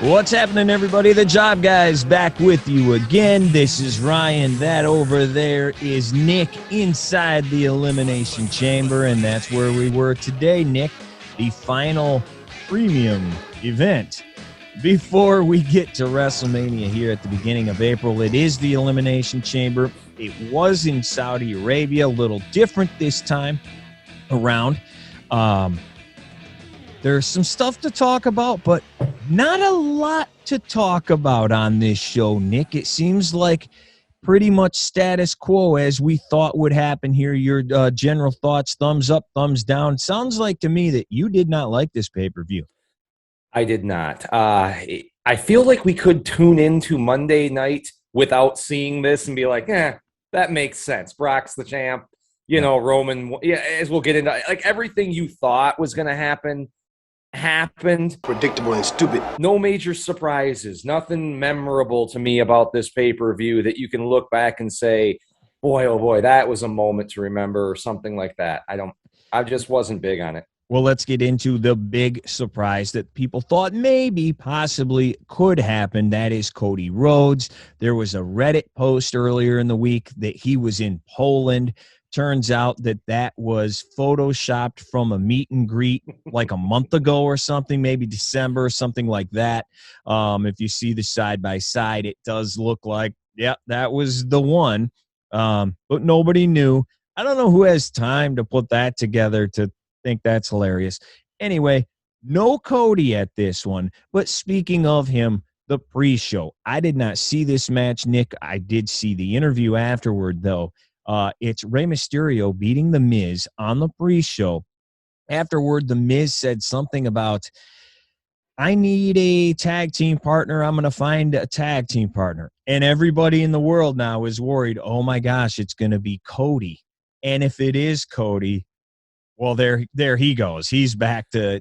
What's happening, everybody? The Job Guys back with you again. This is Ryan. That over there is Nick inside the Elimination Chamber, and that's where we were today, Nick, the final premium event. Before we get to WrestleMania here at the beginning of April, it is the Elimination Chamber. It was in Saudi Arabia, a little different this time around. There's some stuff to talk about, but not a lot to talk about on this show, Nick. It seems like pretty much status quo as we thought would happen here. Your general thoughts, thumbs up, thumbs down. Sounds like to me that you did not like this pay-per-view. I did not. I feel like we could tune into Monday night without seeing this and be like, that makes sense. Brock's the champ. You know, Roman, as we'll get into, like, everything you thought was going to happen happened. Predictable and stupid. No major surprises. Nothing memorable to me about this pay-per-view that you can look back and say, boy, oh boy, that was a moment to remember, or something like that. I just wasn't big on it. Well, let's get into the big surprise that people thought maybe, possibly could happen. That is Cody Rhodes. There was a Reddit post earlier in the week that he was in Poland. Turns out that was photoshopped from a meet and greet like a month ago or something, maybe December or something like that. If you see the side-by-side, it does look like, yeah, that was the one. But nobody knew. I don't know who has time to put that together to think that's hilarious. Anyway, no Cody at this one. But speaking of him, the pre-show. I did not see this match, Nick. I did see the interview afterward, though. It's Rey Mysterio beating The Miz on the pre-show. Afterward, The Miz said something about, I need a tag team partner. I'm going to find a tag team partner. And everybody in the world now is worried, oh my gosh, it's going to be Cody. And if it is Cody, well, there he goes. He's back to,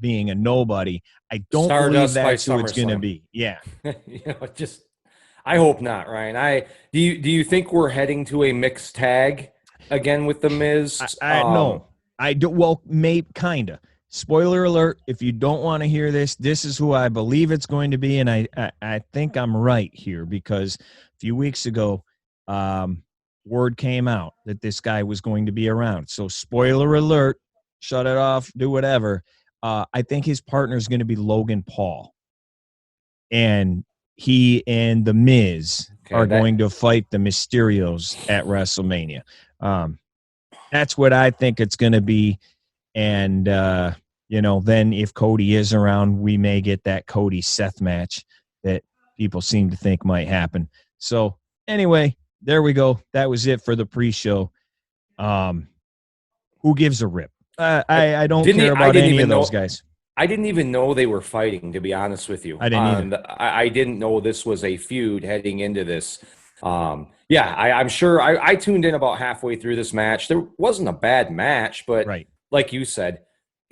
being a nobody. I don't believe that's who it's going to be. Yeah. I hope not, Ryan. Do you think we're heading to a mixed tag again with The Miz? No. I do. Well, maybe kind of. Spoiler alert, if you don't want to hear this, this is who I believe it's going to be, and I think I'm right here because a few weeks ago, word came out that this guy was going to be around. So spoiler alert, shut it off, do whatever. I think his partner is going to be Logan Paul. And he and The Miz are going to fight the Mysterios at WrestleMania. That's what I think it's going to be. And, then if Cody is around, we may get that Cody-Seth match that people seem to think might happen. So, anyway, there we go. That was it for the pre-show. Who gives a rip? I don't care about any of those guys. I didn't even know they were fighting, to be honest with you. I didn't either. I didn't know this was a feud heading into this. I'm sure I tuned in about halfway through this match. There wasn't a bad match, but like you said,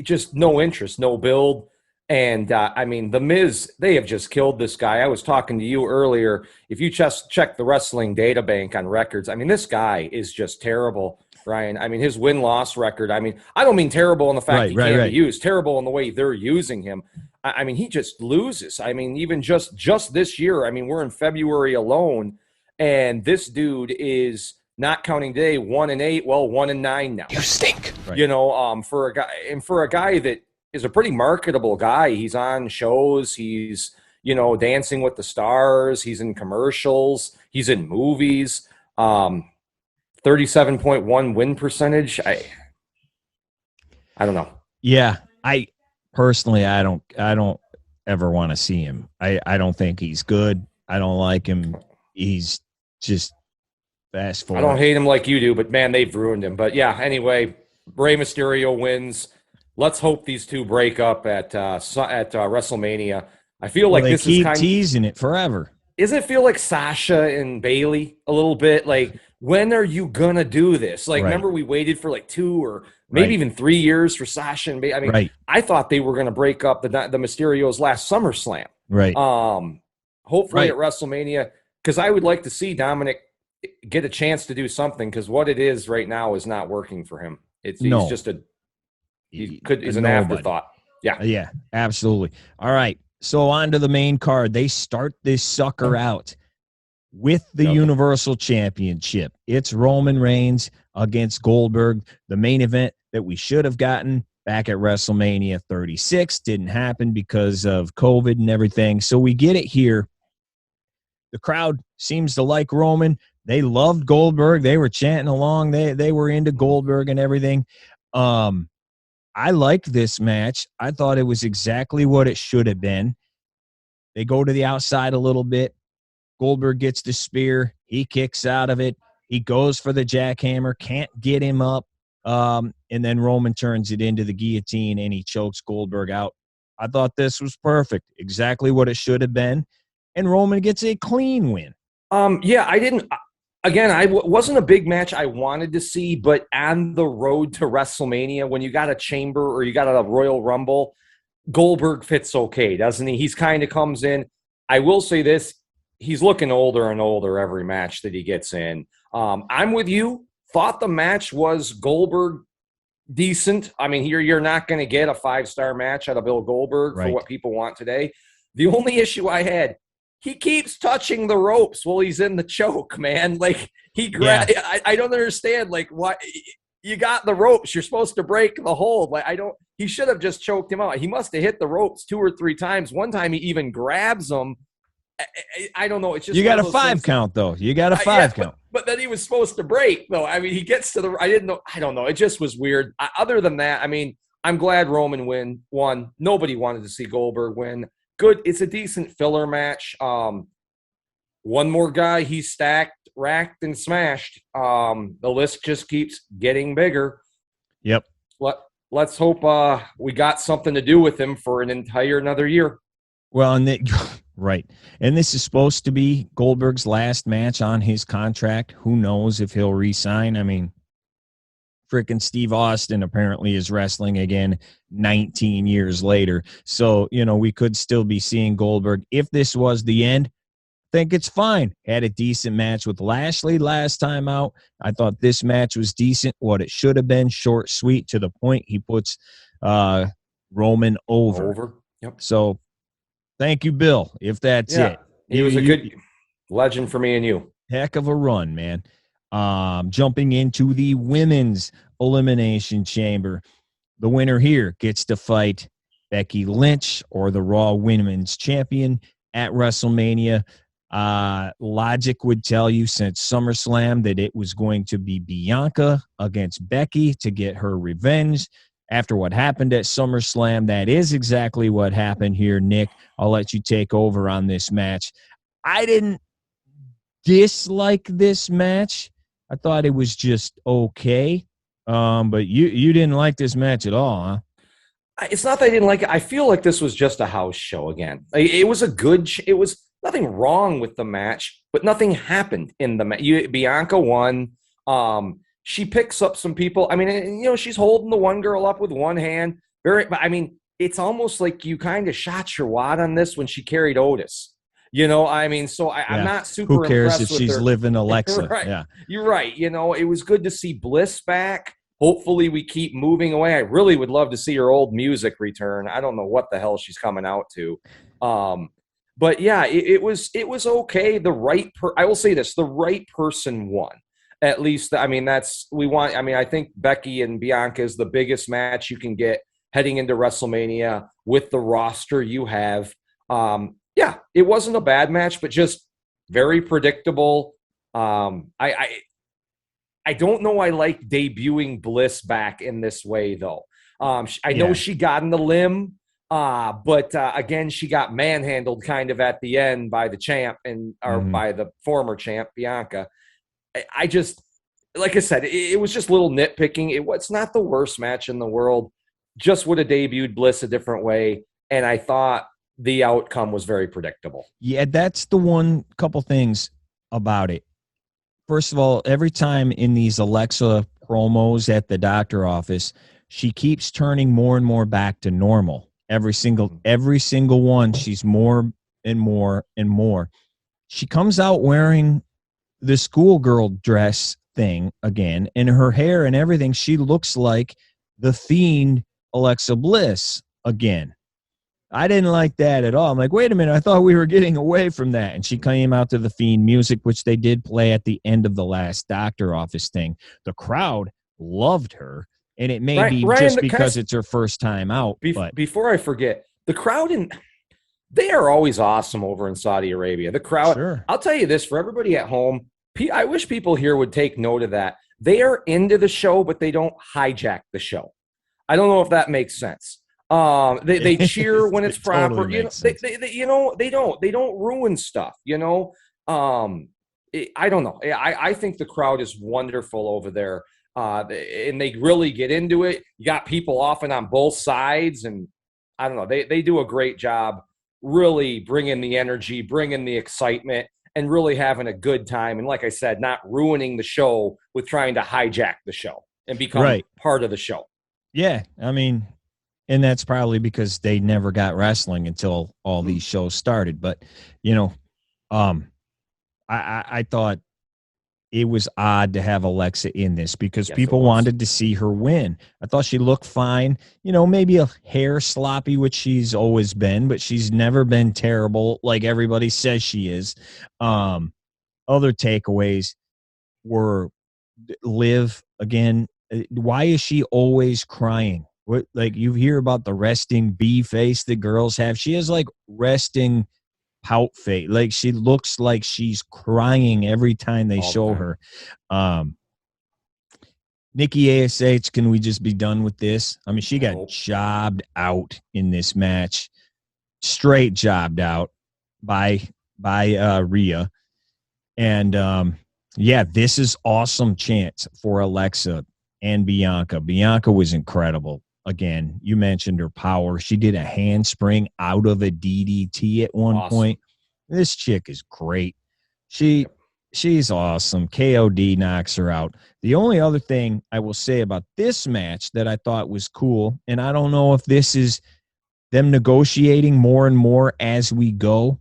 just no interest, no build. And, The Miz, they have just killed this guy. I was talking to you earlier. If you just check the wrestling data bank on records, this guy is just terrible. Ryan, his win-loss record, I don't mean terrible in the fact he can't be used, terrible in the way they're using him. He just loses. Even just this year, we're in February alone, and this dude is, not counting today, 1-8, 1-9 now. You stink. For a guy that is a pretty marketable guy, he's on shows, he's, Dancing with the Stars, he's in commercials, he's in movies, 37.1 win percentage. I don't know. Yeah, I personally, I don't ever want to see him. I don't think he's good. I don't like him. He's just fast forward. I don't hate him like you do, but man, they've ruined him. But yeah, anyway, Rey Mysterio wins. Let's hope these two break up at WrestleMania. I feel like this is kind of teasing it forever. Does it feel like Sasha and Bailey a little bit? Like, when are you gonna do this? Like, remember we waited for like 2 or maybe even 3 years for Sasha and Bailey. I thought they were gonna break up the Mysterios last SummerSlam. Right. Hopefully at WrestleMania, because I would like to see Dominic get a chance to do something, because what it is right now is not working for him. He's an afterthought. Yeah, absolutely. All right. So on to the main card. They start this sucker out with the Universal Championship. It's Roman Reigns against Goldberg, the main event that we should have gotten back at WrestleMania 36. Didn't happen because of COVID and everything. So we get it here. The crowd seems to like Roman. They loved Goldberg. They were chanting along. They were into Goldberg and everything. I liked this match. I thought it was exactly what it should have been. They go to the outside a little bit. Goldberg gets the spear. He kicks out of it. He goes for the jackhammer. Can't get him up. And then Roman turns it into the guillotine, and he chokes Goldberg out. I thought this was perfect. Exactly what it should have been. And Roman gets a clean win. Yeah, I didn't. Again, wasn't a big match I wanted to see, but on the road to WrestleMania, when you got a chamber or you got a Royal Rumble, Goldberg fits okay, doesn't he? He's kind of comes in. I will say this. He's looking older and older every match that he gets in. I'm with you. Thought the match was Goldberg decent. I mean, you're not going to get a 5-star match out of Bill Goldberg for what people want today. The only issue I had, he keeps touching the ropes while he's in the choke, man. Like, I don't understand. Like, what? You got the ropes. You're supposed to break the hold. Like, he should have just choked him out. He must have hit the ropes 2 or 3 times. One time he even grabs him. I don't know. It's just you got a 5 count, though. You got a 5 count. But then he was supposed to break, though. I mean, he gets to the – I didn't know. I don't know. It just was weird. Other than that, I mean, I'm glad Roman won. Nobody wanted to see Goldberg win. Good. It's a decent filler match. One more guy he's stacked, racked, and smashed. The list just keeps getting bigger. Yep. Let's hope we got something to do with him for another year. Well, right. And this is supposed to be Goldberg's last match on his contract. Who knows if he'll re-sign? I mean, frickin' Steve Austin apparently is wrestling again 19 years later. So, we could still be seeing Goldberg. If this was the end, I think it's fine. Had a decent match with Lashley last time out. I thought this match was decent. What it should have been, short, sweet, to the point. He puts Roman over. Yep. So, thank you, Bill, if that's it. He was a good legend for me and you. Heck of a run, man. Jumping into the women's elimination chamber. The winner here gets to fight Becky Lynch, or the Raw Women's Champion, at WrestleMania. Logic would tell you since SummerSlam that it was going to be Bianca against Becky to get her revenge. After what happened at SummerSlam, that is exactly what happened here. Nick, I'll let you take over on this match. I didn't dislike this match. I thought it was just okay. But you didn't like this match at all, huh? It's not that I didn't like it. I feel like this was just a house show again. It was it was nothing wrong with the match, but nothing happened in the match. Bianca won. She picks up some people. I mean, she's holding the one girl up with one hand. I mean, it's almost like you kind of shot your wad on this when she carried Otis. I mean, so I'm not super impressed. Who cares impressed if she's living Alexa? Right. Yeah, you're right. It was good to see Bliss back. Hopefully we keep moving away. I really would love to see her old music return. I don't know what the hell she's coming out to. But yeah, it was okay. I will say this, the right person won. At least, I mean, I think Becky and Bianca is the biggest match you can get heading into WrestleMania with the roster you have. Yeah, it wasn't a bad match, but just very predictable. I don't know. I like debuting Bliss back in this way, though. I know she got in the limb, but again, she got manhandled kind of at the end by the champ by the former champ, Bianca. I just, like I said, it was just little nitpicking. It's not the worst match in the world. Just would have debuted Bliss a different way, and I thought the outcome was very predictable. Yeah, that's the couple things about it. First of all, every time in these Alexa promos at the doctor office, she keeps turning more and more back to normal. Every single one, she's more and more and more. She comes out wearing the schoolgirl dress thing again, and her hair and everything, she looks like the Fiend Alexa Bliss again. I didn't like that at all. I'm like, wait a minute, I thought we were getting away from that. And she came out to the Fiend music, which they did play at the end of the last doctor office thing. The crowd loved her, and it may be Ryan, just because it's her first time out. But before I forget, the crowd they are always awesome over in Saudi Arabia. The crowd, sure. I'll tell you this, for everybody at home, I wish people here would take note of that. They are into the show, but they don't hijack the show. I don't know if that makes sense. They cheer when it's proper. Totally they don't ruin stuff. I don't know. I think the crowd is wonderful over there, and they really get into it. You got people often on both sides, and I don't know. They do a great job, really bringing the energy, bringing the excitement, and really having a good time. And like I said, not ruining the show with trying to hijack the show and become part of the show. Yeah, I mean. And that's probably because they never got wrestling until all these shows started. But, I thought it was odd to have Alexa in this because people wanted to see her win. I thought she looked fine, maybe a hair sloppy, which she's always been, but she's never been terrible like everybody says she is. Other takeaways were Liv again. Why is she always crying? What, like, you hear about the resting bee face that girls have. She has like resting pout face. Like, she looks like she's crying every time they show her. Nikki ASH, can we just be done with this? I mean, she got jobbed out in this match, straight jobbed out by Rhea. And this is awesome chance for Alexa and Bianca. Bianca was incredible. Again, you mentioned her power. She did a handspring out of a DDT at one point. This chick is great. She's awesome. KOD knocks her out. The only other thing I will say about this match that I thought was cool, and I don't know if this is them negotiating more and more as we go,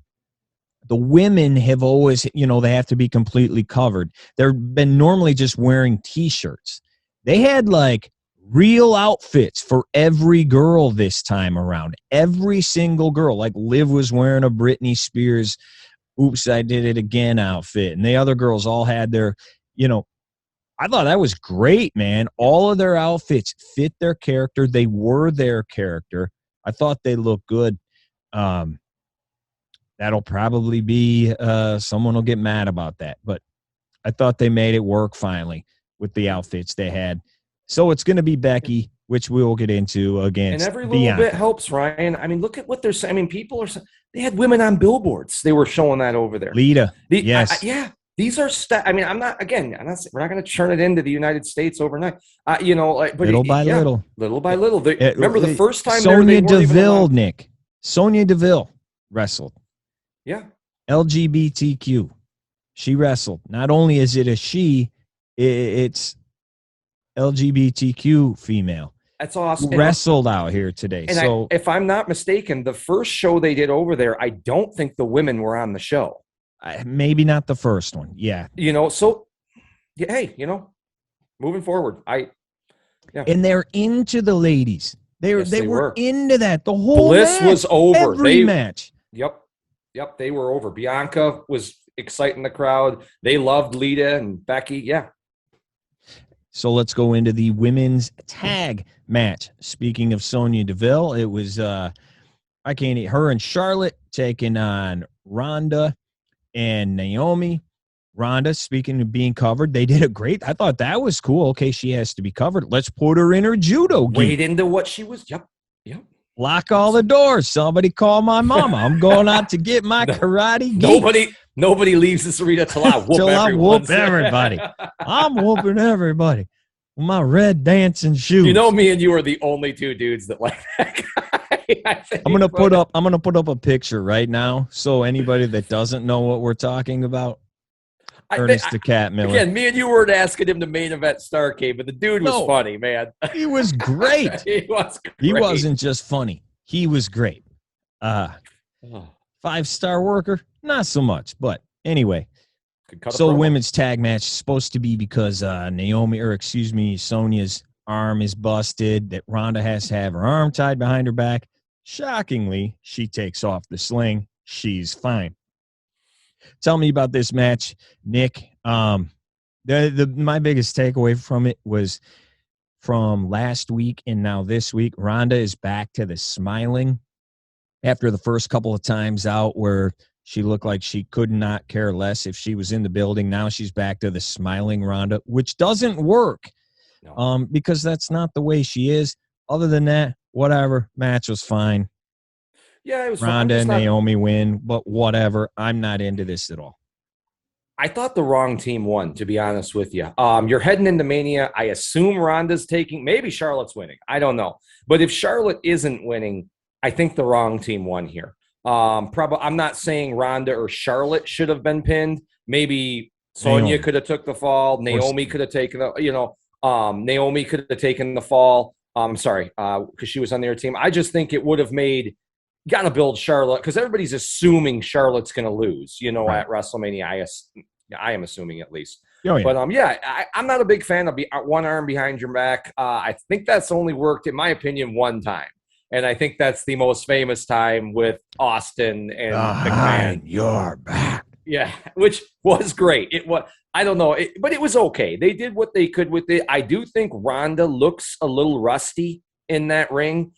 the women have always, they have to be completely covered. They've been normally just wearing T-shirts. They had like real outfits for every girl this time around. Every single girl. Like Liv was wearing a Britney Spears "Oops, I Did It Again" outfit. And the other girls all had their, I thought that was great, man. All of their outfits fit their character. They were their character. I thought they looked good. That'll probably be, someone will get mad about that. But I thought they made it work finally with the outfits they had. So it's going to be Becky, which we will get into against And every little Bianca. bit helps, Ryan. I mean, look at what they're saying. I mean, people are – they had women on billboards. They were showing that over there. Lita, yes. These are I mean, we're not going to churn it into the United States overnight. But little by little. Little by little. Remember the first time Sonya Deville, Nick. Sonya Deville wrestled. Yeah. LGBTQ. She wrestled. Not only is it a she, it's LGBTQ female. That's awesome. Wrestled out here today. And if I'm not mistaken, the first show they did over there, I don't think the women were on the show. Maybe not the first one. Yeah. Moving forward. And they're into the ladies. They were into that. The whole Bliss match, was over. Every match. Yep, they were over. Bianca was exciting the crowd. They loved Lita and Becky. Yeah. So let's go into the women's tag match. Speaking of Sonya Deville, it was her and Charlotte taking on Ronda and Naomi. Ronda, speaking of being covered, they did a great. I thought that was cool. Okay, she has to be covered. Let's put her in her judo gear. Wade into what she was. Yep. Lock all the doors. Somebody call my mama. I'm going out to get my karate gear. Nobody leaves this arena till I whoop everybody. I'm whooping everybody with my red dancing shoes. Me and you are the only two dudes that like that guy. I'm gonna put up a picture right now, so anybody that doesn't know what we're talking about. Ernest the Cat Miller. Again, me and you weren't asking him to main event Starrcade, but the dude was funny, man. He was great. He was great. He wasn't just funny. He was great. 5-star worker, not so much. But anyway, so women's tag match is supposed to be because Sonya's arm is busted, that Ronda has to have her arm tied behind her back. Shockingly, she takes off the sling. She's fine. Tell me about this match, Nick. My biggest takeaway from it was from last week and now this week, Ronda is back to the smiling after the first couple of times out where she looked like she could not care less if she was in the building. Now she's back to the smiling Ronda, which doesn't work because that's not the way she is. Other than that, whatever. Match was fine. Yeah, it was Ronda and Naomi win, but whatever. I'm not into this at all. I thought the wrong team won, to be honest with you. You're heading into Mania. I assume Ronda's taking – maybe Charlotte's winning. I don't know. But if Charlotte isn't winning, I think the wrong team won here. I'm not saying Ronda or Charlotte should have been pinned. Maybe Sonya could have took the fall. Naomi could have taken Naomi could have taken the fall. I'm sorry, because she was on their team. I just think it would have made – got to build Charlotte because everybody's assuming Charlotte's going to lose, at WrestleMania. I am assuming at least. Oh, yeah. But, I'm not a big fan of one arm behind your back. I think that's only worked, in my opinion, one time. And I think that's the most famous time with Austin and behind your back. Yeah, which was great. It was, I don't know, but it was okay. They did what they could with it. I do think Ronda looks a little rusty in that ring.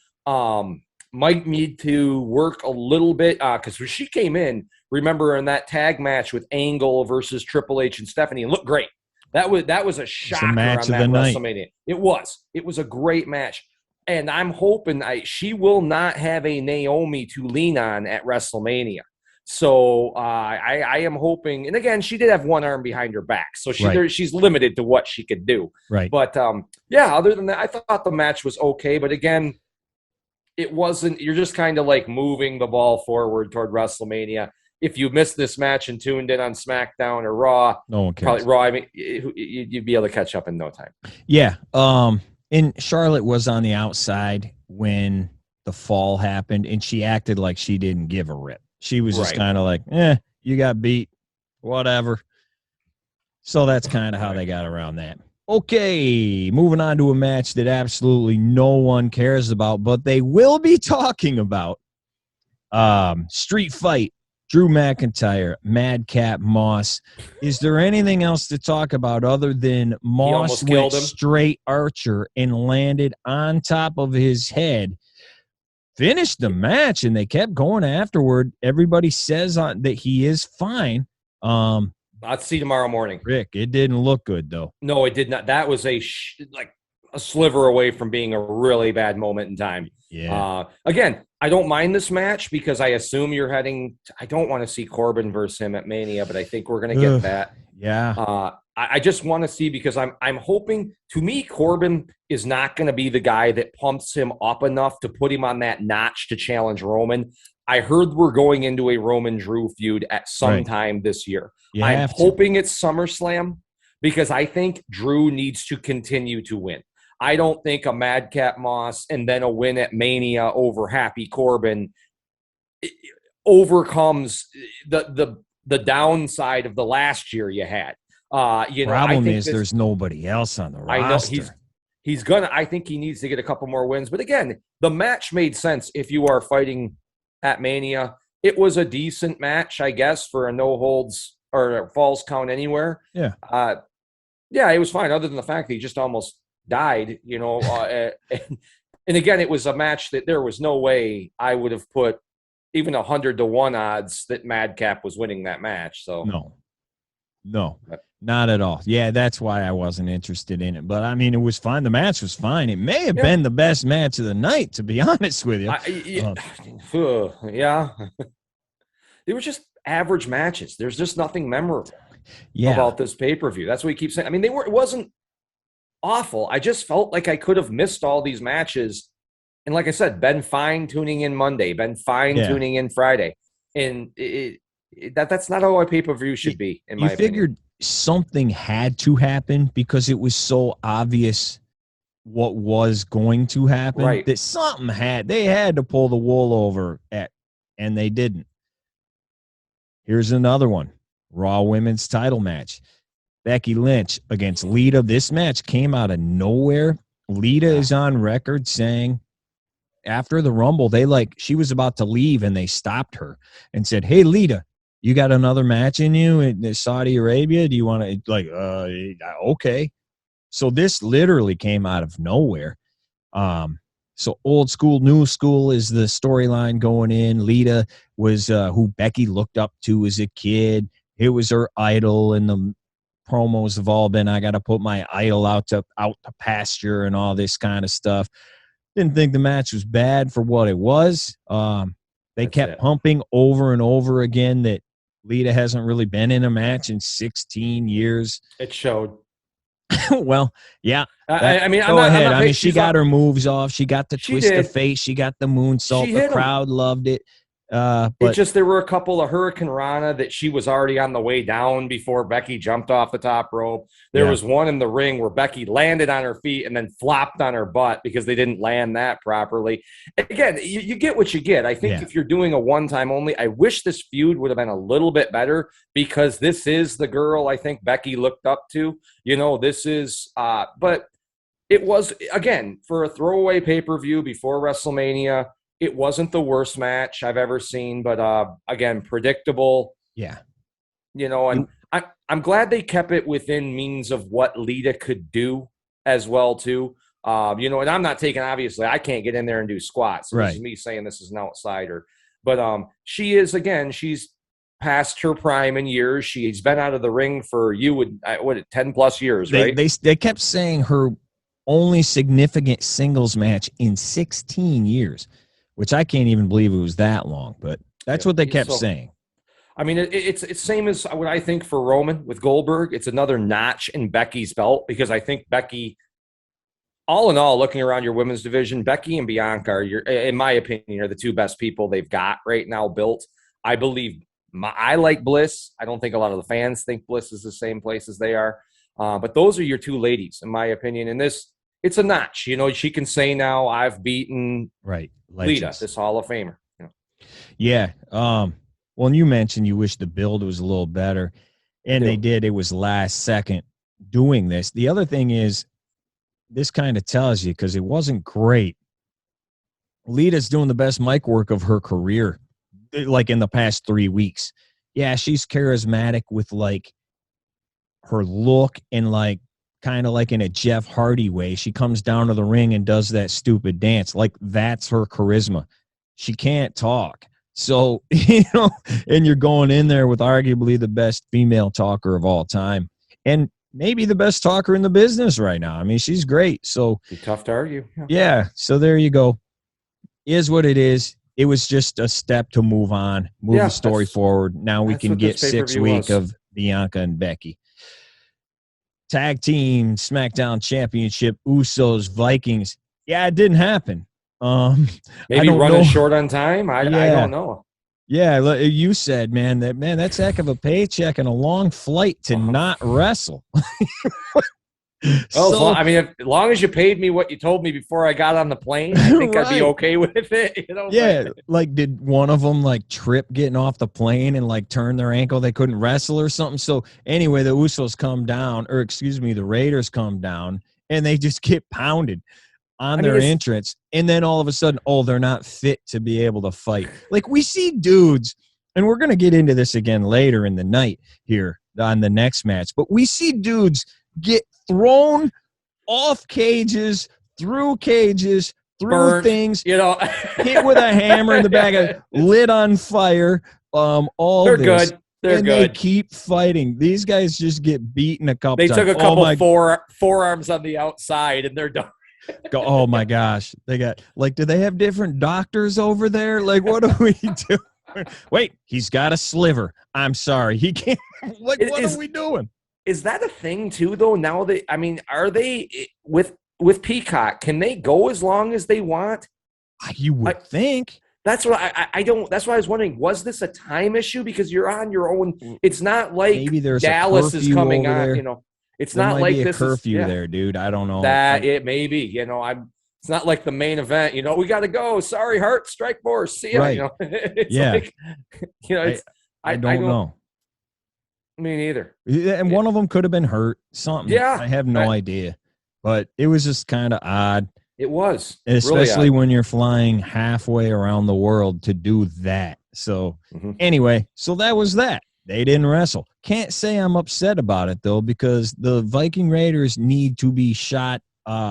Might need to work a little bit because when she came in, remember in that tag match with Angle versus Triple H and Stephanie, and looked great. That was a shocker on that WrestleMania. It was a great match, and I'm hoping she will not have a Naomi to lean on at WrestleMania. So I am hoping, and again, she did have one arm behind her back, so she's limited to what she could do. Right. But other than that, I thought the match was okay. But again, it wasn't. You're just kind of like moving the ball forward toward WrestleMania. If you missed this match and tuned in on SmackDown or Raw, no one cares. Probably Raw. I mean, you'd be able to catch up in no time. Yeah. And Charlotte was on the outside when the fall happened, and she acted like she didn't give a rip. She was just kind of like, you got beat, whatever. So that's kind of how they got around that. Okay, moving on to a match that absolutely no one cares about, but they will be talking about. Street Fight, Drew McIntyre, Madcap Moss. Is there anything else to talk about other than Moss went straight Archer and landed on top of his head? Finished the match, and they kept going afterward. Everybody says that he is fine. I'll see tomorrow morning. Rick, it didn't look good, though. No, it did not. That was a sliver away from being a really bad moment in time. Yeah. Again, I don't mind this match because I assume you're heading – I don't want to see Corbin versus him at Mania, but I think we're going to get that. Yeah. I just want to see because I'm hoping – to me, Corbin is not going to be the guy that pumps him up enough to put him on that notch to challenge Roman. I heard we're going into a Roman-Drew feud at some time this year. I'm hoping it's SummerSlam because I think Drew needs to continue to win. I don't think a Madcap Moss and then a win at Mania over Happy Corbin overcomes the downside of the last year you had. Problem is there's nobody else on the roster. I know I think he needs to get a couple more wins. But again, the match made sense if you are fighting at Mania. It was a decent match, I guess, for a no holds or a falls count anywhere. Yeah. It was fine, other than the fact that he just almost died, and again, it was a match that there was no way I would have put even 100-1 odds that Madcap was winning that match. So no, not at all. Yeah, that's why I wasn't interested in it. But I mean, it was fine. The match was fine. It may have been the best match of the night, to be honest with you. They were just average matches. There's just nothing memorable yeah. about this pay-per-view. That's what we keep saying. I mean, it wasn't awful. I just felt like I could have missed all these matches. And like I said, been fine tuning in Monday, been fine tuning in Friday. And that's not how a pay-per-view should be, in my opinion. You figured something had to happen because it was so obvious what was going to happen. Right. That they had to pull the wool over and they didn't. Here's another one. Raw Women's title match. Becky Lynch against Lita. This match came out of nowhere. Lita is on record saying after the Rumble, she was about to leave and they stopped her and said, "Hey, Lita, you got another match in you in Saudi Arabia? Do you want to okay." So this literally came out of nowhere. So old school, new school is the storyline going in. Lita was who Becky looked up to as a kid. It was her idol, and the promos have all been, I got to put my idol out to pasture and all this kind of stuff. Didn't think the match was bad for what it was. They kept pumping over and over again that Lita hasn't really been in a match in 16 years. It showed. Well, yeah. I mean, go ahead. I mean, she got her moves off. She got the twist of fate. She got the moonsault. The crowd loved it. But it just, there were a couple of Hurricane Rana that she was already on the way down before Becky jumped off the top rope. There was one in the ring where Becky landed on her feet and then flopped on her butt because they didn't land that properly. Again, you get what you get. I think if you're doing a one-time only, I wish this feud would have been a little bit better, because this is the girl I think Becky looked up to. You know, this is but it was, again, for a throwaway pay-per-view before WrestleMania, it wasn't the worst match I've ever seen, but again, predictable. Yeah. You know, and I'm glad they kept it within means of what Lita could do as well, too. You know, and I'm not taking, obviously, I can't get in there and do squats. So this is me saying this is an outsider. But she is, again, she's past her prime in years. She's been out of the ring for 10 plus years, right? They kept saying her only significant singles match in 16 years. Which I can't even believe it was that long, but that's what they kept saying. I mean, it's same as what I think for Roman with Goldberg. It's another notch in Becky's belt, because I think Becky, all in all, looking around your women's division, Becky and Bianca are, in my opinion, are the two best people they've got right now built. I believe I like Bliss. I don't think a lot of the fans think Bliss is the same place as they are. But those are your two ladies, in my opinion. And this, it's a notch. You know, she can say now, I've beaten Lita, this Hall of Famer. You know? Yeah. Well, and you mentioned you wish the build was a little better, and they did. It was last second doing this. The other thing is, this kind of tells you, because it wasn't great. Lita's doing the best mic work of her career, like in the past 3 weeks. Yeah, she's charismatic with like her look and like kind of like in a Jeff Hardy way. She comes down to the ring and does that stupid dance. Like, that's her charisma. She can't talk. So, you know, and you're going in there with arguably the best female talker of all time, and maybe the best talker in the business right now. I mean, she's great. So be tough to argue. Yeah. So there you go. Is what it is. It was just a step to move on, move the story forward. Now we can get 6 weeks of Bianca and Becky. Tag team SmackDown Championship, Usos, Vikings. Yeah, it didn't happen. Maybe running short on time. I don't know. Yeah, you said, that's a heck of a paycheck and a long flight to not wrestle. Well, I mean, as long as you paid me what you told me before I got on the plane, I think I'd be okay with it. You know? Yeah, like did one of them like trip getting off the plane and like turn their ankle? They couldn't wrestle or something. So anyway, the Usos come down, or excuse me, the Raiders come down, and they just get pounded on their entrance. And then all of a sudden, they're not fit to be able to fight. Like, we see dudes, and we're going to get into this again later in the night here on the next match, but we see dudes get thrown off cages, through things, you know, hit with a hammer in the back, lit on fire. They're good. They're good. They keep fighting. These guys just get beaten a couple times. They took a couple forearms on the outside, and they're done. Oh my gosh. They got, like, do they have different doctors over there? Like, what do we do? Wait, he's got a sliver. I'm sorry. He can't. Like, what are we doing? Is that a thing too, though? Now that, I mean, are they with Peacock? Can they go as long as they want? You would think. That's what I don't. That's why I was wondering. Was this a time issue? Because you're on your own. It's not like maybe there's Dallas is coming on. There. You know, it's there not like be a this curfew there, dude. I don't know that it may be. You know, It's not like the main event. You know, we got to go. Sorry, Hart. Strike force. See ya. Right. You know, it's like, you know, it's I don't know. Me neither. And one of them could have been hurt. Something. Yeah. I have no idea. But it was just kind of odd. It was. Especially when you're flying halfway around the world to do that. So anyway, so that was that. They didn't wrestle. Can't say I'm upset about it, though, because the Viking Raiders need to be shot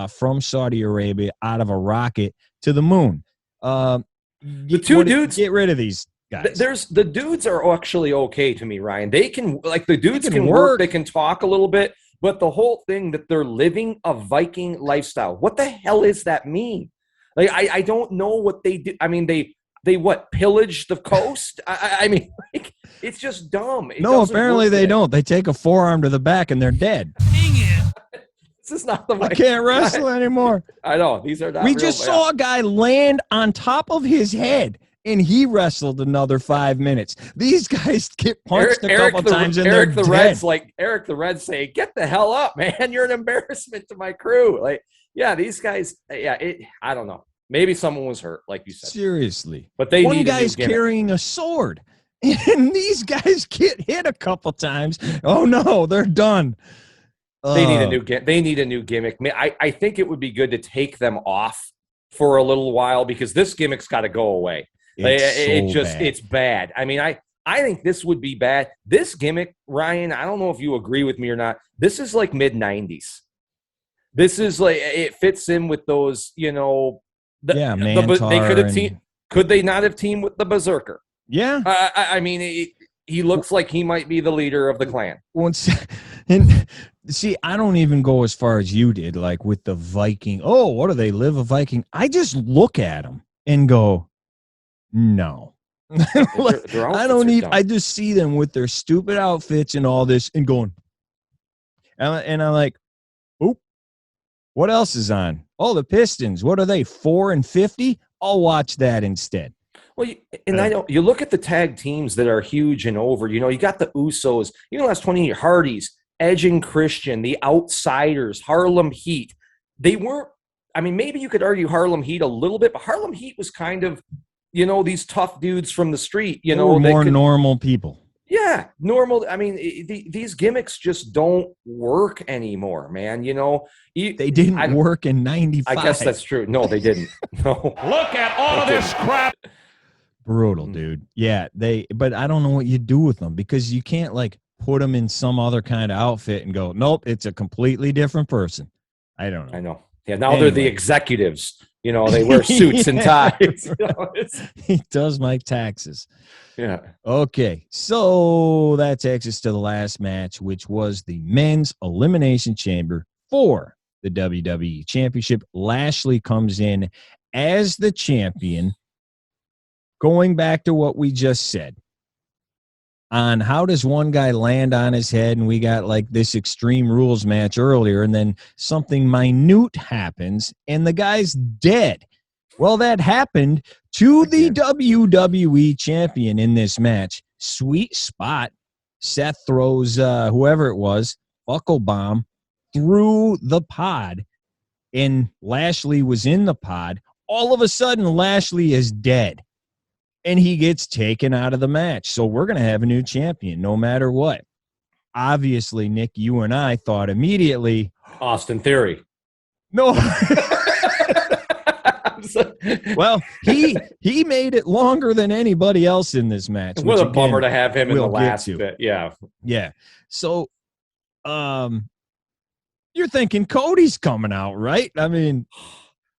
from Saudi Arabia out of a rocket to the moon. The two dudes, get rid of these guys. The dudes are actually okay to me, Ryan. They can, like, the dudes can work. They can talk a little bit, but the whole thing that they're living a Viking lifestyle. What the hell does that mean? Like, I don't know what they do. I mean, they what, pillage the coast? I mean, like, it's just dumb. No, apparently they don't. They take a forearm to the back and they're dead. Dang it. This is not the way. I can't wrestle anymore. I know. These are not We just saw a guy land on top of his head, and he wrestled another 5 minutes. These guys get punched a couple times, and they're dead. Eric the Red's saying, "Get the hell up, man! You're an embarrassment to my crew." Like, yeah, these guys. Yeah, I don't know. Maybe someone was hurt, like you said. Seriously, but one guy's carrying a sword, and these guys get hit a couple times. Oh no, they're done. They need a new. They need a new gimmick. I think it would be good to take them off for a little while because this gimmick's got to go away. It's bad. I mean, I think this would be bad. This gimmick, Ryan, I don't know if you agree with me or not. This is like mid-90s. This is like, it fits in with those, you know. They could have could they not have teamed with the Berserker? Yeah. I mean, he looks like he might be the leader of the clan. And see, I don't even go as far as you did, like with the Viking. Oh, what do they live a Viking? I just look at them and go, no. Like, I don't need. I just see them with their stupid outfits and all this, and going, and I'm like, oh, what else is on? Oh, the Pistons. What are they? 4-50? I'll watch that instead. Well, I know you look at the tag teams that are huge and over. You know, you got the Usos. You know, last 20 years, Hardys, Edge and Christian, the Outsiders, Harlem Heat. They weren't. I mean, maybe you could argue Harlem Heat a little bit, but Harlem Heat was kind of, you know, these tough dudes from the street. You know, more normal people. Yeah, normal. I mean, these gimmicks just don't work anymore, man. You know, they didn't work in '95. I guess that's true. No, they didn't. No. Look at all of this crap. Brutal, dude. Yeah, but I don't know what you do with them because you can't like put them in some other kind of outfit and go, nope, it's a completely different person. I don't know. I know. Yeah, now they're the executives. You know, they wear suits and ties. You know, he does my taxes. Yeah. Okay, so that takes us to the last match, which was the men's Elimination Chamber for the WWE Championship. Lashley comes in as the champion. Going back to what we just said on how does one guy land on his head, and we got like this Extreme Rules match earlier, and then something minute happens, and the guy's dead. Well, that happened to the WWE champion in this match. Sweet spot. Seth throws whoever it was, buckle bomb, through the pod, and Lashley was in the pod. All of a sudden, Lashley is dead. And he gets taken out of the match. So we're going to have a new champion no matter what. Obviously, Nick, you and I thought immediately. Austin Theory. No. Well, he made it longer than anybody else in this match. What a bummer to have him in the last bit. Yeah. Yeah. So you're thinking Cody's coming out, right? I mean.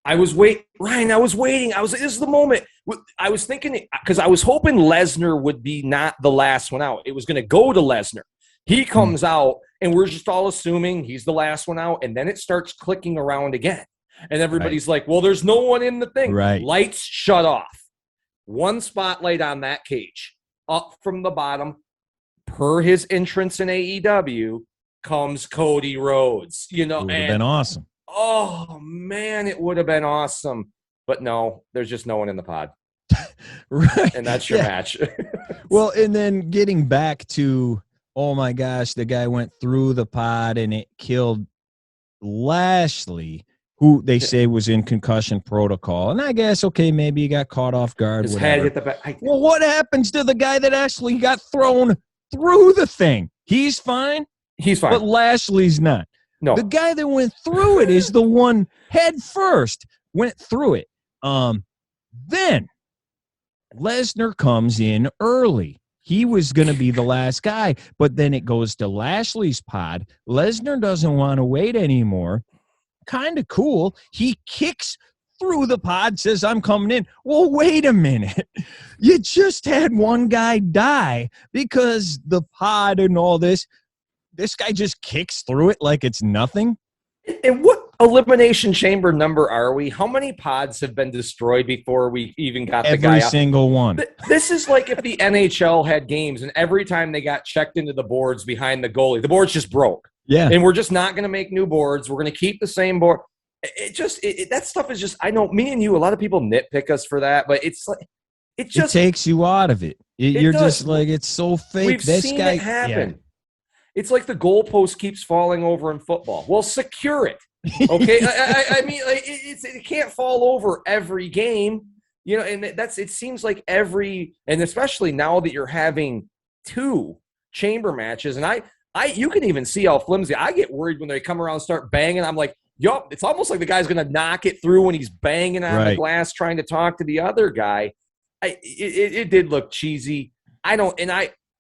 Ryan, I was waiting. This is the moment. I was thinking, because I was hoping Lesnar would be not the last one out. It was going to go to Lesnar. He comes out, and we're just all assuming he's the last one out, and then it starts clicking around again. And everybody's like, well, there's no one in the thing. Right. Lights shut off. One spotlight on that cage. Up from the bottom, per his entrance in AEW, comes Cody Rhodes. You know, it would have been awesome. Oh, man, it would have been awesome. But no, there's just no one in the pod. Right. And that's your match. Well, and then getting back to, oh, my gosh, the guy went through the pod and it killed Lashley, who they say was in concussion protocol. And I guess, okay, maybe he got caught off guard. His head hit the back. Well, what happens to the guy that actually got thrown through the thing? He's fine? He's fine. But Lashley's not. No. The guy that went through it is the one head first, went through it. Then Lesnar comes in early. He was going to be the last guy, but then it goes to Lashley's pod. Lesnar doesn't want to wait anymore. Kind of cool. He kicks through the pod, says, I'm coming in. Well, wait a minute. You just had one guy die because the pod and all this. This guy just kicks through it like it's nothing. And what Elimination Chamber number are we? How many pods have been destroyed before we even got the guy Every out? single one. This is like if the NHL had games and every time they got checked into the boards behind the goalie, the boards just broke. Yeah. And we're just not going to make new boards. We're going to keep the same board. That stuff is just, I know me and you, a lot of people nitpick us for that, but it's like, it takes you out of it. You're just like, it's so fake. We've seen it happen. Yeah. It's like the goalpost keeps falling over in football. Well, secure it. Okay. I mean, like, it can't fall over every game, you know, and it seems like and especially now that you're having 2 chamber matches, and you can even see how flimsy. I get worried when they come around and start banging. I'm like, yup, it's almost like the guy's going to knock it through when he's banging on the glass trying to talk to the other guy. It did look cheesy.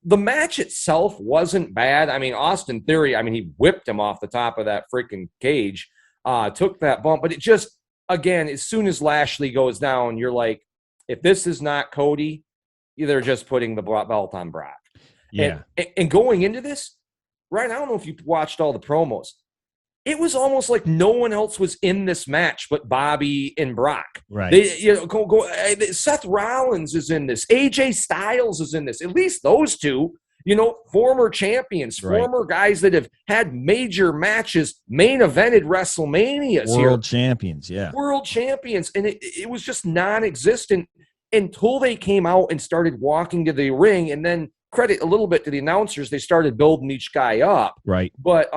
The match itself wasn't bad. I mean, Austin Theory, he whipped him off the top of that freaking cage, took that bump. But it just, again, as soon as Lashley goes down, you're like, if this is not Cody, they're just putting the belt on Brock. Yeah. And going into this, Ryan, I don't know if you watched all the promos. It was almost like no one else was in this match but Bobby and Brock. Right. Seth Rollins is in this. AJ Styles is in this. At least those two, former champions, former guys that have had major matches, main evented WrestleManias World champions, yeah. World champions. And it was just non-existent until they came out and started walking to the ring. And then credit a little bit to the announcers. They started building each guy up. Right. But,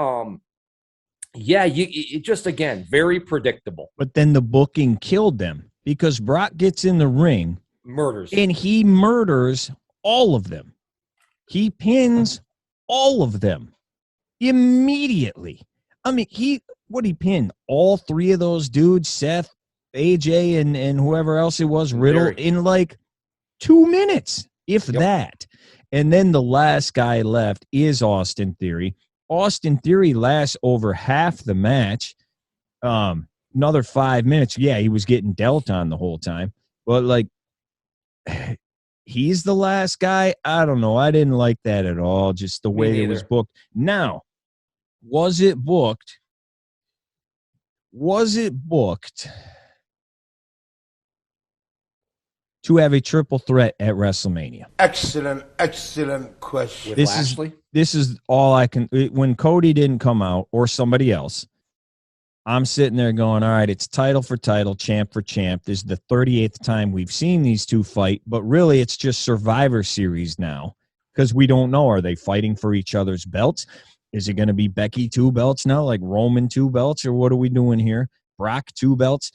yeah, it just, again, very predictable. But then the booking killed them because Brock gets in the ring. Murders. And he murders all of them. He pins all of them immediately. I mean, he pinned all 3 of those dudes, Seth, AJ, and whoever else it was, Riddle, in like 2 minutes, if that. And then the last guy left is Austin Theory. Austin Theory lasts over half the match. Another 5 minutes. Yeah, he was getting dealt on the whole time. But, like, he's the last guy. I don't know. I didn't like that at all, just the way it was booked. Now, was it booked? To have a triple threat at WrestleMania? Excellent question. This is all I can. When Cody didn't come out or somebody else, I'm sitting there going, all right, it's title for title, champ for champ. This is the 38th time we've seen these two fight, but really it's just Survivor Series now because we don't know. Are they fighting for each other's belts? Is it going to be Becky 2 belts now, like Roman 2 belts, or what are we doing here? Brock 2 belts?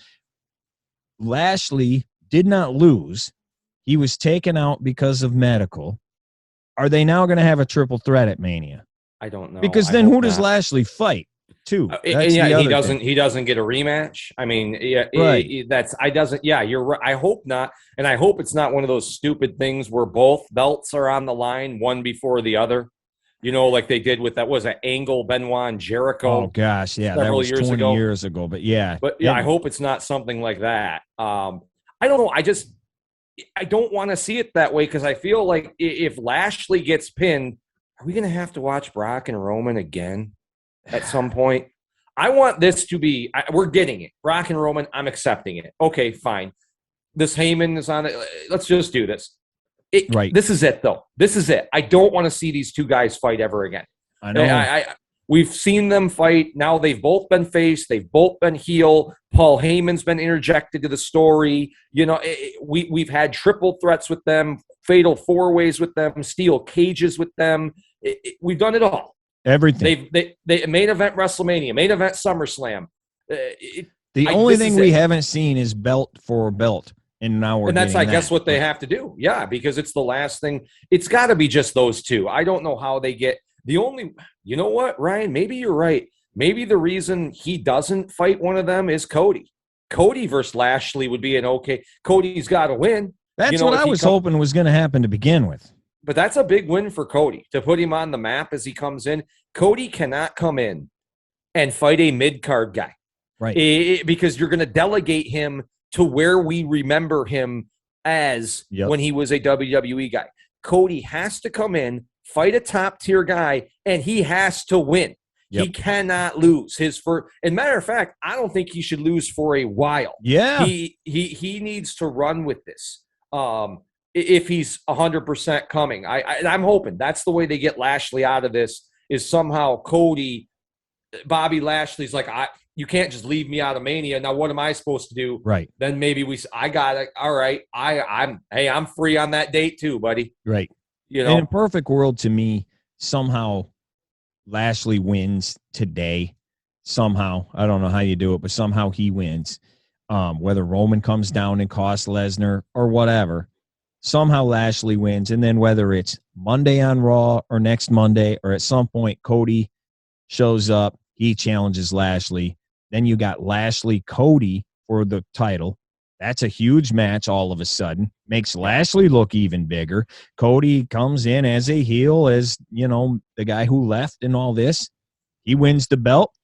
Lashley did not lose. He was taken out because of medical. Are they now going to have a triple threat at Mania? I don't know. Because then who does Lashley fight to? He doesn't get a rematch. I mean, you're right. I hope not. And I hope it's not one of those stupid things where both belts are on the line, one before the other. Like they did with Angle, Benoit, and Jericho. Oh gosh, yeah, that was 20 years ago. But yeah, I hope it's not something like that. I don't know. I don't want to see it that way because I feel like if Lashley gets pinned, are we going to have to watch Brock and Roman again at some point? I want this to be we're getting it. Brock and Roman, I'm accepting it. Okay, fine. This Heyman is on it. Let's just do this. This is it, though. This is it. I don't want to see these two guys fight ever again. I know. We've seen them fight. Now they've both been face. They've both been heel. Paul Heyman's been interjected to the story. We've had triple threats with them, fatal 4-ways with them, steel cages with them. We've done it all. Everything. They main event WrestleMania, main event SummerSlam. The only thing we haven't seen is belt for belt. And that's, I guess, what they have to do. Yeah, because it's the last thing. It's got to be just those two. I don't know how they get the only. You know what, Ryan? Maybe you're right. maybe the reason he doesn't fight one of them is Cody. Cody versus Lashley would be an okay. Cody's got to win. That's what I was hoping was going to happen to begin with. But that's a big win for Cody to put him on the map as he comes in. Cody cannot come in and fight a mid-card guy. Right. Because you're going to delegate him to where we remember him as when he was a WWE guy. Cody has to come in, fight a top-tier guy, and he has to win. Yep. He cannot lose his first. And matter of fact, I don't think he should lose for a while. Yeah. He needs to run with this. If he's 100% coming. I'm hoping that's the way they get Lashley out of this, is somehow Bobby Lashley's like, you can't just leave me out of Mania. Now, what am I supposed to do? Right. Then maybe I got it. All right. I'm free on that date too, buddy. Right. You know, in a perfect world, to me, somehow Lashley wins today. Somehow, I don't know how you do it, but somehow he wins. Whether Roman comes down and costs Lesnar or whatever, somehow Lashley wins. And then whether it's Monday on Raw or next Monday or at some point Cody shows up, he challenges Lashley. Then you got Lashley-Cody for the title. That's a huge match all of a sudden. Makes Lashley look even bigger. Cody comes in as a heel, as, the guy who left and all this. He wins the belt,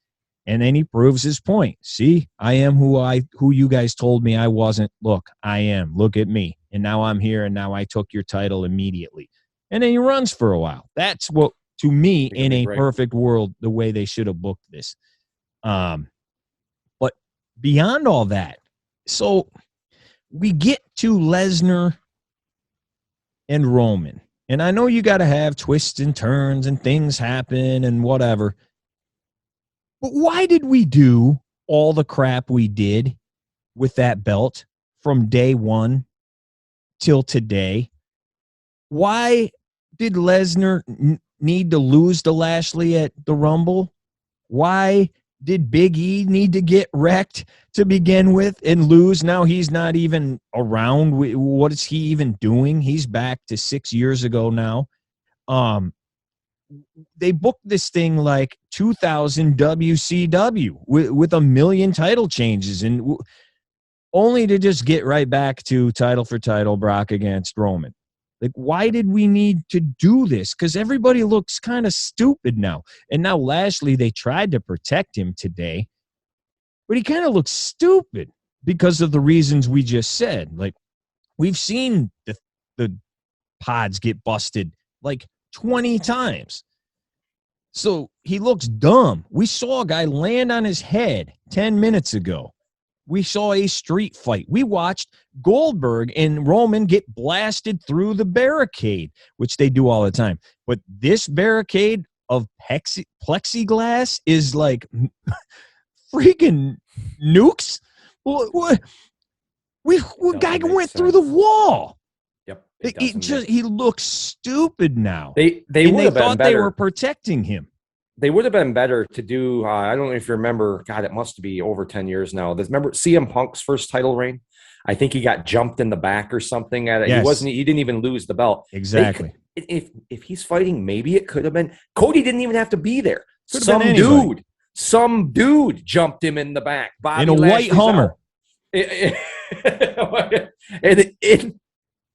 and then he proves his point. See, I am who you guys told me I wasn't. Look, I am. Look at me. And now I'm here, and now I took your title immediately. And then he runs for a while. That's what, to me, in a perfect world, the way they should have booked this. But beyond all that, so we get to Lesnar and Roman. And I know you got to have twists and turns and things happen and whatever. But why did we do all the crap we did with that belt from day one till today? Why did Lesnar need to lose to Lashley at the Rumble? Why did Big E need to get wrecked to begin with and lose? Now he's not even around. What is he even doing? He's back to 6 years ago now. They booked this thing like 2000 WCW with a million title changes, and only to just get right back to title for title, Brock against Roman. Like, why did we need to do this? Because everybody looks kind of stupid now. And now Lashley, they tried to protect him today, but he kind of looks stupid because of the reasons we just said. Like, we've seen the pods get busted like 20 times. So he looks dumb. We saw a guy land on his head 10 minutes ago. We saw a street fight. We watched Goldberg and Roman get blasted through the barricade, which they do all the time. But this barricade of plexiglass is like freaking nukes. What? Guy went through the wall. Yep. He looks stupid now. They thought they were protecting him. They would have been better to do, I don't know if you remember, God, it must be over 10 years now. Remember CM Punk's first title reign? I think he got jumped in the back or something at it. Yes. He didn't even lose the belt. Exactly. If he's fighting, maybe it could have been. Cody didn't even have to be there. Some dude jumped him in the back. Bobby in a Lashley's white Hummer.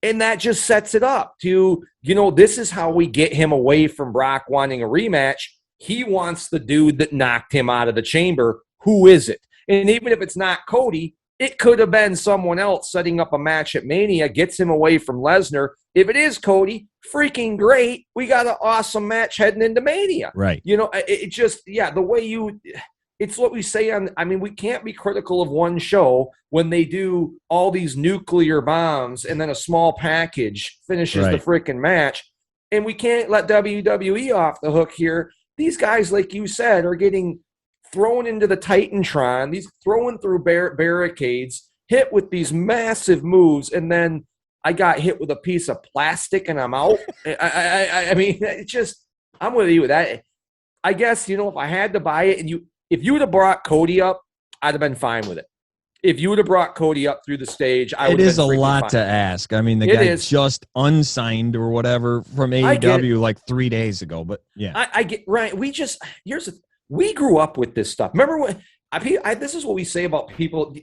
And that just sets it up to, this is how we get him away from Brock wanting a rematch. He wants the dude that knocked him out of the chamber. Who is it? And even if it's not Cody, it could have been someone else setting up a match at Mania, gets him away from Lesnar. If it is Cody, freaking great. We got an awesome match heading into Mania. Right. It just, the way it's what we say we can't be critical of one show when they do all these nuclear bombs and then a small package finishes the freaking match. And we can't let WWE off the hook here. These guys, like you said, are getting thrown into the Titantron, these thrown through barricades, hit with these massive moves, and then I got hit with a piece of plastic and I'm out. I mean, it's just, I'm with you with that. I guess, if I had to buy it, and if you would have brought Cody up, I'd have been fine with it. If you would have brought Cody up through the stage, I would have been a lot fine. to ask. I mean, the guy just unsigned or whatever from AEW like 3 days ago, but yeah. I get right. we grew up with this stuff. Remember when this is what we say about people.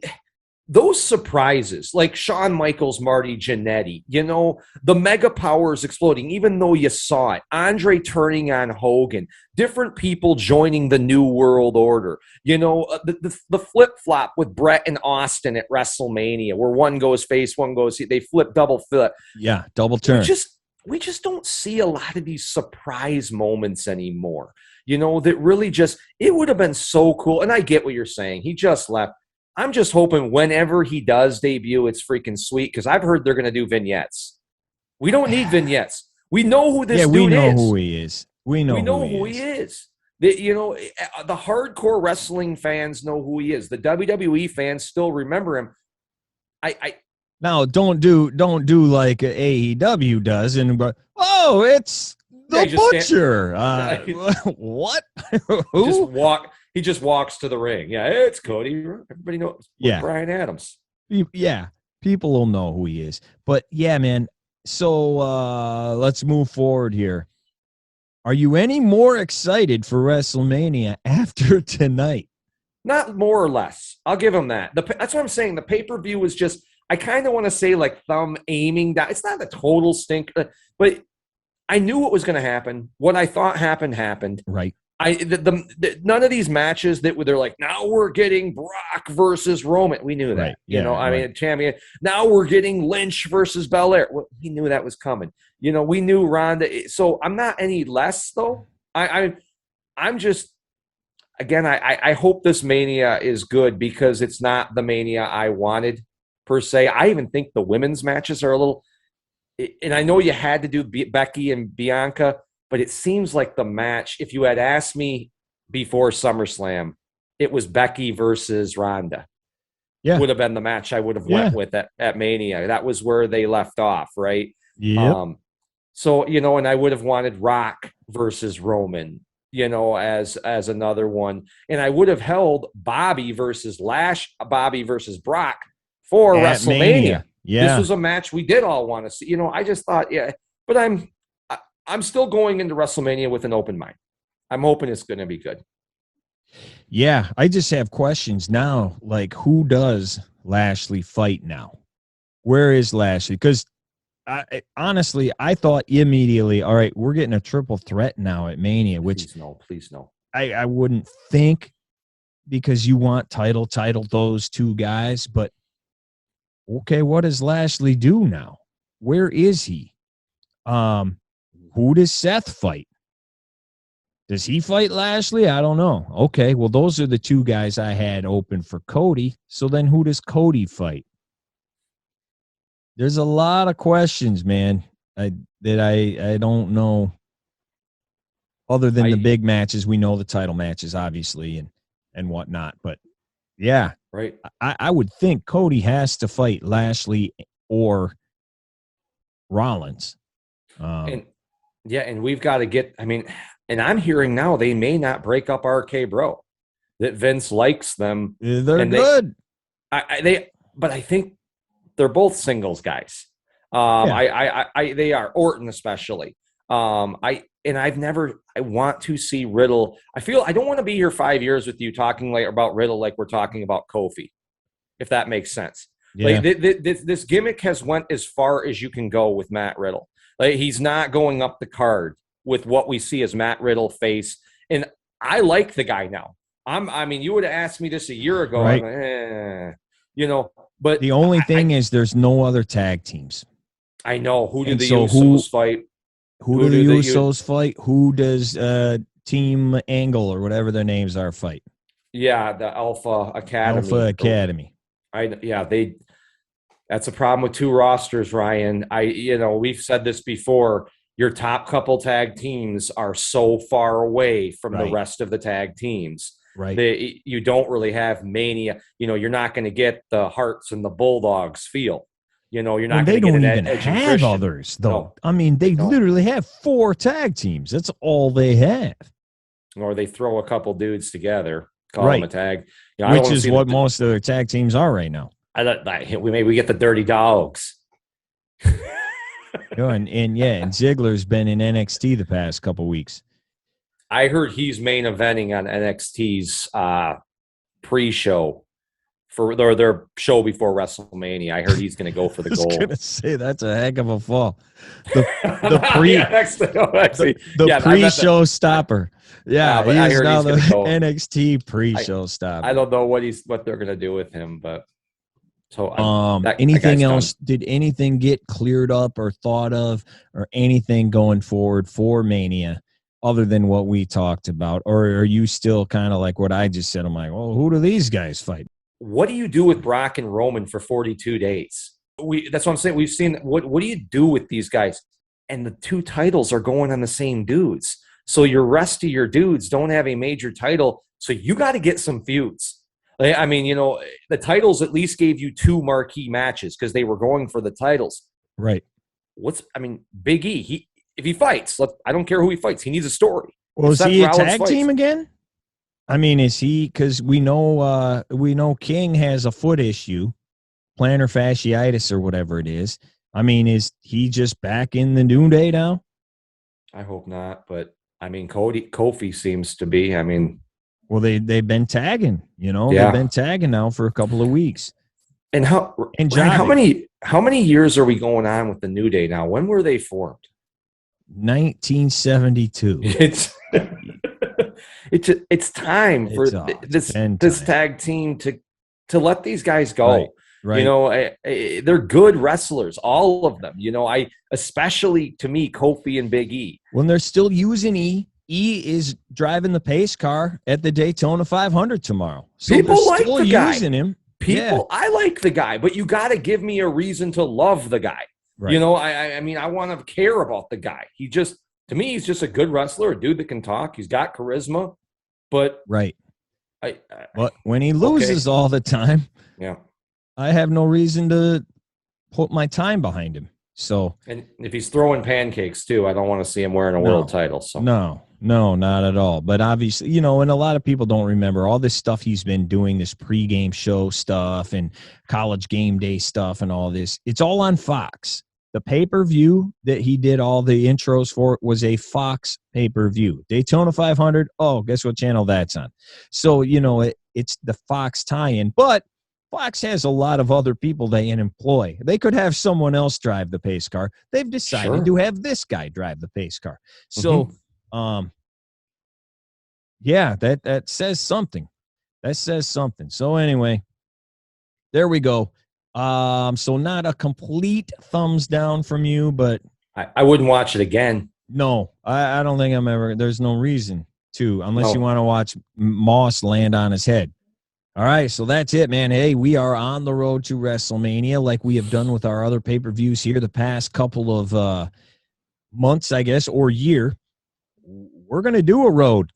Those surprises, like Shawn Michaels, Marty Jannetty, the mega powers exploding, even though you saw it. Andre turning on Hogan, different people joining the New World Order. The flip-flop with Brett and Austin at WrestleMania, where one goes face, one goes, they flip, double flip. Yeah, double turn. We just don't see a lot of these surprise moments anymore. That really it would have been so cool. And I get what you're saying. He just left. I'm just hoping whenever he does debut, it's freaking sweet, because I've heard they're going to do vignettes. We don't need vignettes. We know who this dude is. We know who he is. We know who he is. The hardcore wrestling fans know who he is. The WWE fans still remember him. Now don't do like AEW does it's the Butcher. What? Who? He just walks to the ring. Yeah, it's Cody. Everybody knows. Yeah, Brian Adams. Yeah, people will know who he is. But yeah, man. So let's move forward here. Are you any more excited for WrestleMania after tonight? Not more or less. I'll give him that. That's what I'm saying. The pay-per-view was just, I kind of want to say like thumb aiming down. It's not a total stink, but I knew what was going to happen. What I thought happened. Right. None of these matches they're like, now we're getting Brock versus Roman. We knew that. Right. Yeah, I mean, champion. Now we're getting Lynch versus Belair. Well, we knew that was coming. We knew Ronda. So I'm not any less though. I'm just, again, I hope this Mania is good, because it's not the Mania I wanted per se. I even think the women's matches are a little, and I know you had to do Becky and Bianca, but it seems like the match, if you had asked me before SummerSlam, it was Becky versus Ronda. Yeah. Would have been the match I would have went with at Mania. That was where they left off, right? Yeah. So, and I would have wanted Rock versus Roman, as another one. And I would have held Bobby versus Brock for at WrestleMania. Mania. Yeah. This was a match we did all want to see. I just thought, but I'm still going into WrestleMania with an open mind. I'm hoping it's going to be good. Yeah, I just have questions now. Like, who does Lashley fight now? Where is Lashley? Because honestly, I thought immediately, all right, we're getting a triple threat now at Mania, which please no. I wouldn't think, because you want title those two guys. But okay, what does Lashley do now? Where is he? Who does Seth fight? Does he fight Lashley? I don't know. Okay, well, those are the two guys I had open for Cody. So then who does Cody fight? There's a lot of questions, man, that I don't know. Other than the big matches, we know the title matches, obviously, and whatnot. But, yeah, right. I would think Cody has to fight Lashley or Rollins. And we've got to get, and I'm hearing now they may not break up RK Bro, that Vince likes them. They're good. But I think they're both singles guys. They are, Orton especially. I want to see Riddle. I don't want to be here 5 years with you talking about Riddle like we're talking about Kofi, if that makes sense. Yeah. Like this gimmick has went as far as you can go with Matt Riddle. Like, he's not going up the card with what we see as Matt Riddle face. And I like the guy now. You would have asked me this a year ago. Right. But the only thing is there's no other tag teams. I know. Who do the Usos fight? Who do the Usos fight? Who does Team Angle or whatever their names are fight? Yeah, the Alpha Academy. That's a problem with two rosters, Ryan. We've said this before. Your top couple tag teams are so far away from the rest of the tag teams. Right. You don't really have Mania. You're not going to get the Hearts and the Bulldogs feel. You're not going to get an Edge and Christian. They don't even have others, though. No, they literally have 4 tag teams. That's all they have. Or they throw a couple dudes together, call them a tag. Which is what most of their tag teams are right now. We get the Dirty Dogs. And Ziggler's been in NXT the past couple weeks. I heard he's main eventing on NXT's pre-show for their show before WrestleMania. I heard he's going to go for the gold. I was going to say that's a heck of a fall. The pre-show stopper. Yeah, he is now the NXT pre-show stopper. I don't know what they're going to do with him, but so anything else? Did anything get cleared up or thought of, or anything going forward for Mania other than what we talked about? Or are you still kind of like what I just said? I'm like, well, who do these guys fight? What do you do with Brock and Roman for 42 days? That's what I'm saying. We've seen what do you do with these guys? And the two titles are going on the same dudes. So your rest of your dudes don't have a major title. So you got to get some feuds. I mean, the titles at least gave you two marquee matches because they were going for the titles. Right. Big E, if he fights, I don't care who he fights. He needs a story. Well, is he a tag team again? I mean, is he, because we know King has a foot issue, plantar fasciitis or whatever it is. I mean, is he just back in the New Day now? I hope not, but I mean, Kofi seems to be. I mean, well, they've been tagging, they've been tagging now for a couple of weeks. And how many years are we going on with the New Day now? When were they formed? 1972. It's time for this tag team to let these guys go. Right. They're good wrestlers, all of them. Especially to me, Kofi and Big E. When they're still using E is driving the pace car at the Daytona 500 tomorrow. So people like the guy. Using him. I like the guy, but you got to give me a reason to love the guy. Right. I want to care about the guy. To me, he's just a good wrestler, a dude that can talk. He's got charisma, but right. But when he loses all the time, I have no reason to put my time behind him. So, and if he's throwing pancakes too, I don't want to see him wearing a world title. So no, not at all. But obviously, and a lot of people don't remember all this stuff he's been doing, this pregame show stuff and college game day stuff and all this. It's all on Fox. The pay-per-view that he did all the intros for was a Fox pay-per-view. Daytona 500, guess what channel that's on? So, it's the Fox tie-in. But Fox has a lot of other people they employ. They could have someone else drive the pace car. They've decided to have this guy drive the pace car. So, that says something. That says something. So anyway, there we go. So not a complete thumbs down from you, but I wouldn't watch it again. No, I don't think there's no reason to, unless you want to watch Moss land on his head. All right, so that's it, man. Hey, we are on the road to WrestleMania like we have done with our other pay-per-views here the past couple of months, I guess, or year. We're going to do a road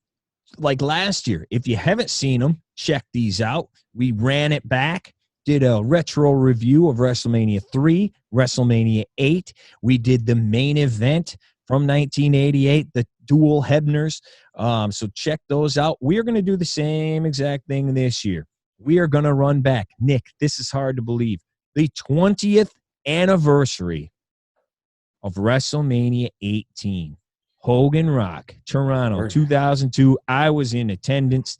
like last year. If you haven't seen them, check these out. We ran it back, did a retro review of WrestleMania 3, WrestleMania 8. We did the main event from 1988, the dual Hebners. So check those out. We are going to do the same exact thing this year. We are going to run back. Nick, this is hard to believe. The 20th anniversary of WrestleMania 18. Hogan Rock, Toronto, 2002. I was in attendance.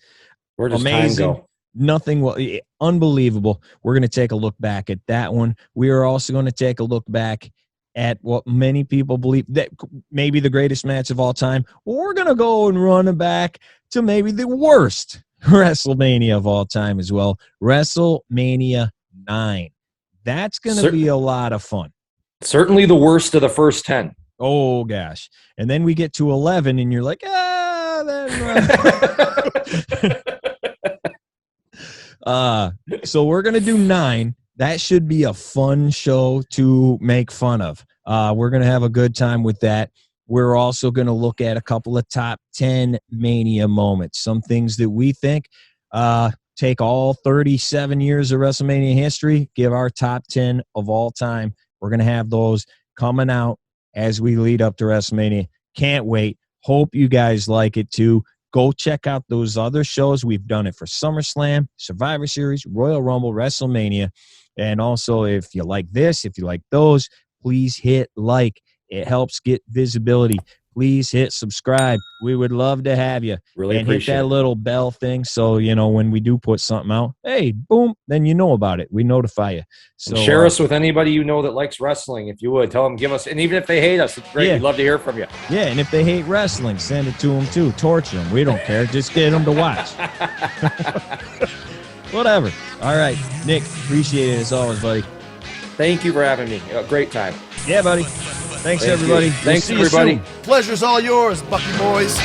Where does amazing. Time go? Nothing, unbelievable. We're going to take a look back at that one. We are also going to take a look back at what many people believe that maybe the greatest match of all time. We're going to go and run back to maybe the worst WrestleMania of all time as well. WrestleMania 9. That's going to be a lot of fun. Certainly the worst of the first 10. Oh, gosh. And then we get to 11 and you're like, so we're going to do 9. That should be a fun show to make fun of. We're going to have a good time with that. We're also going to look at a couple of top 10 Mania moments, some things that we think take all 37 years of WrestleMania history, give our top 10 of all time. We're going to have those coming out as we lead up to WrestleMania. Can't wait. Hope you guys like it too. Go check out those other shows. We've done it for SummerSlam, Survivor Series, Royal Rumble, WrestleMania. And also, if you like this, if you like those, please hit like. It helps get visibility. please hit subscribe. We would love to have you. Really and hit that little bell thing so, when we do put something out, hey, boom, then you know about it. We notify you. So and share us with anybody you know that likes wrestling, if you would. Tell them, give us, and even if they hate us, it's great. We'd love to hear from you. Yeah, and if they hate wrestling, send it to them too. Torture them. We don't care. Just get them to watch. Whatever. All right, Nick, appreciate it as always, buddy. Thank you for having me. A great time. Yeah, buddy. Thanks, everybody. Thanks, everybody. Pleasure's all yours, Bucky boys.